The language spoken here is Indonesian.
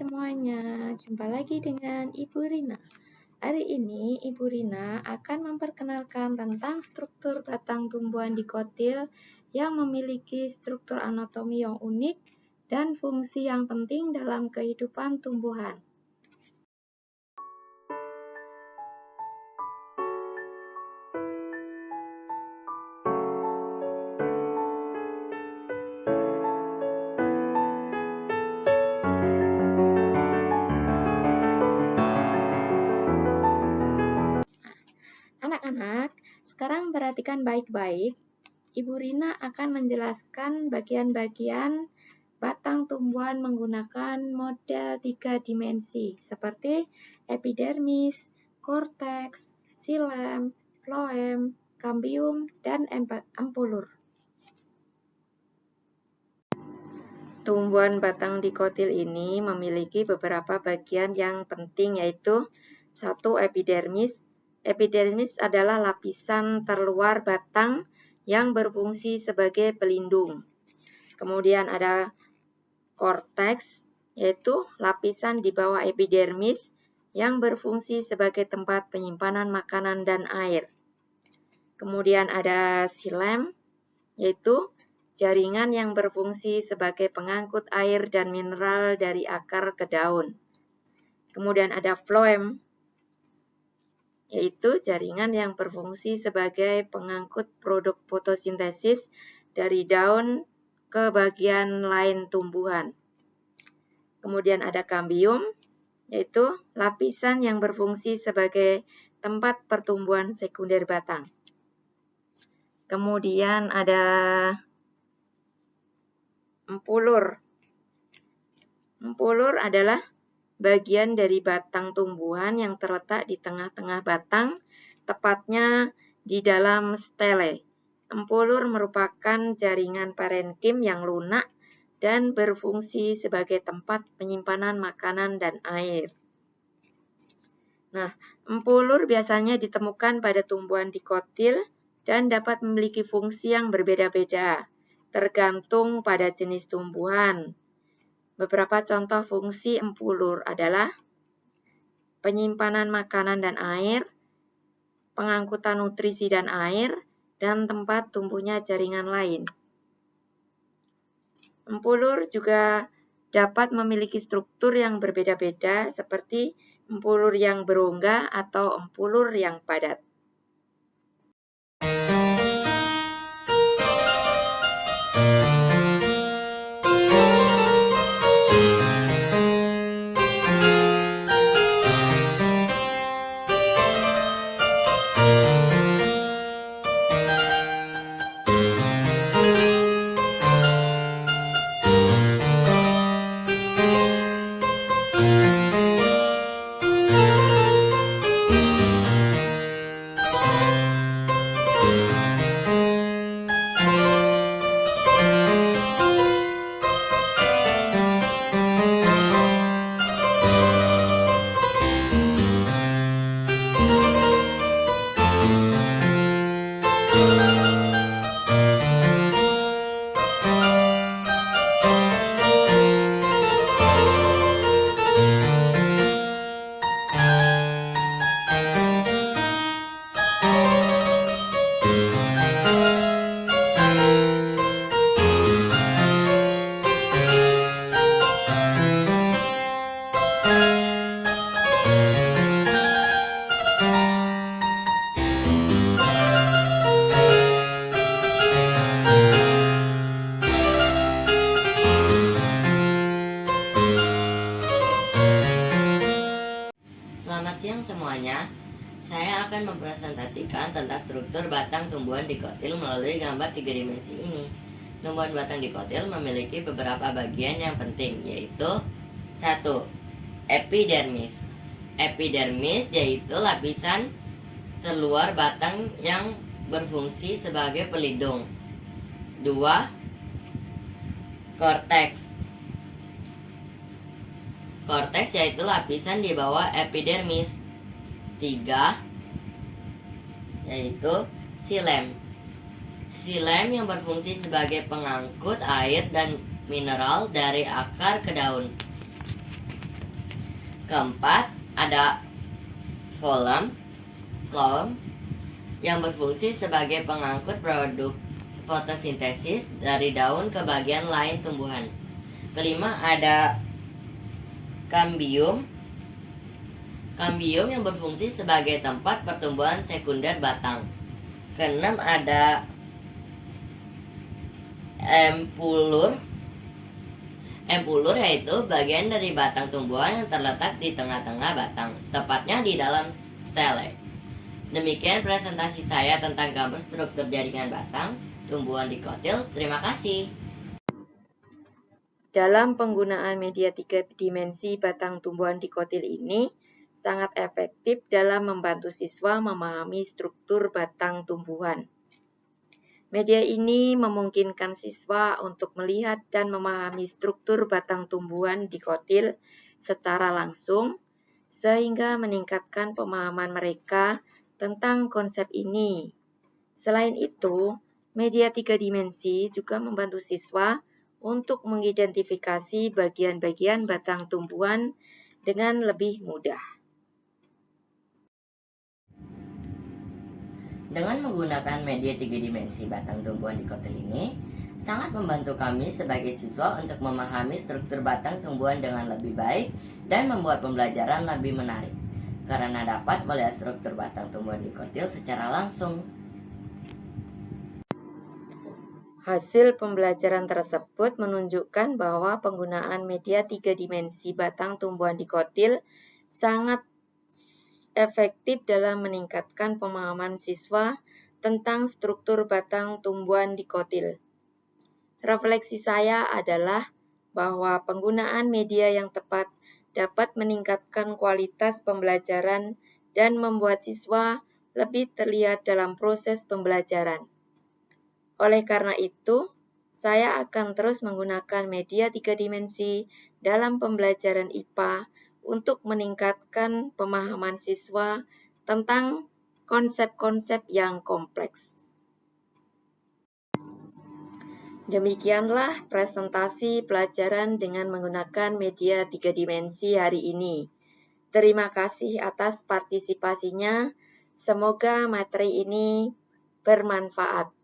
semuanya, jumpa lagi dengan Ibu Rina. Hari ini Ibu Rina akan memperkenalkan tentang struktur batang tumbuhan dikotil yang memiliki struktur anatomi yang unik dan fungsi yang penting dalam kehidupan tumbuhan. Anak-anak, sekarang perhatikan baik-baik. Ibu Rina akan menjelaskan bagian-bagian batang tumbuhan menggunakan model 3 dimensi seperti epidermis, korteks, xilem, floem, kambium, dan ampulur. Tumbuhan batang dikotil ini memiliki beberapa bagian yang penting, yaitu 1. Epidermis. Epidermis adalah lapisan terluar batang yang berfungsi sebagai pelindung. Kemudian ada korteks, yaitu lapisan di bawah epidermis yang berfungsi sebagai tempat penyimpanan makanan dan air. Kemudian ada xilem, yaitu jaringan yang berfungsi sebagai pengangkut air dan mineral dari akar ke daun. Kemudian ada floem, yaitu jaringan yang berfungsi sebagai pengangkut produk fotosintesis dari daun ke bagian lain tumbuhan. Kemudian ada kambium, yaitu lapisan yang berfungsi sebagai tempat pertumbuhan sekunder batang. Kemudian ada ampulur. Ampulur adalah bagian dari batang tumbuhan yang terletak di tengah-tengah batang, tepatnya di dalam stele. Ampulur merupakan jaringan parenkim yang lunak dan berfungsi sebagai tempat penyimpanan makanan dan air. Nah, ampulur biasanya ditemukan pada tumbuhan dikotil dan dapat memiliki fungsi yang berbeda-beda, tergantung pada jenis tumbuhan. Beberapa contoh fungsi ampulur adalah penyimpanan makanan dan air, pengangkutan nutrisi dan air, dan tempat tumbuhnya jaringan lain. Ampulur juga dapat memiliki struktur yang berbeda-beda seperti ampulur yang berongga atau ampulur yang padat. Selamat siang semuanya. Saya akan mempresentasikan tentang struktur batang tumbuhan dikotil melalui gambar 3 dimensi ini. Tumbuhan batang dikotil memiliki beberapa bagian yang penting, yaitu 1. Epidermis. Epidermis yaitu lapisan terluar batang yang berfungsi sebagai pelindung. 2. Korteks. Korteks yaitu lapisan di bawah epidermis. 3. Yaitu xilem. Xilem yang berfungsi sebagai pengangkut air dan mineral dari akar ke daun. Keempat, ada phloem yang berfungsi sebagai pengangkut produk fotosintesis dari daun ke bagian lain tumbuhan. Kelima, ada kambium yang berfungsi sebagai tempat pertumbuhan sekunder batang. Keenam, ada empulur yaitu bagian dari batang tumbuhan yang terletak di tengah-tengah batang, tepatnya di dalam stele. Demikian presentasi saya tentang gambar struktur jaringan batang tumbuhan dikotil. Terima kasih. Dalam penggunaan media 3 dimensi batang tumbuhan dikotil ini sangat efektif dalam membantu siswa memahami struktur batang tumbuhan. Media ini memungkinkan siswa untuk melihat dan memahami struktur batang tumbuhan dikotil secara langsung, sehingga meningkatkan pemahaman mereka tentang konsep ini. Selain itu, media 3 dimensi juga membantu siswa untuk mengidentifikasi bagian-bagian batang tumbuhan dengan lebih mudah. Dengan menggunakan media 3 dimensi batang tumbuhan dikotil ini, sangat membantu kami sebagai siswa untuk memahami struktur batang tumbuhan dengan lebih baik dan membuat pembelajaran lebih menarik, karena dapat melihat struktur batang tumbuhan dikotil secara langsung. Hasil pembelajaran tersebut menunjukkan bahwa penggunaan media 3 dimensi batang tumbuhan dikotil sangat efektif dalam meningkatkan pemahaman siswa tentang struktur batang tumbuhan dikotil. Refleksi saya adalah bahwa penggunaan media yang tepat dapat meningkatkan kualitas pembelajaran dan membuat siswa lebih terlihat dalam proses pembelajaran. Oleh karena itu, saya akan terus menggunakan media 3 dimensi dalam pembelajaran IPA untuk meningkatkan pemahaman siswa tentang konsep-konsep yang kompleks. Demikianlah presentasi pelajaran dengan menggunakan media 3 dimensi hari ini. Terima kasih atas partisipasinya. Semoga materi ini bermanfaat.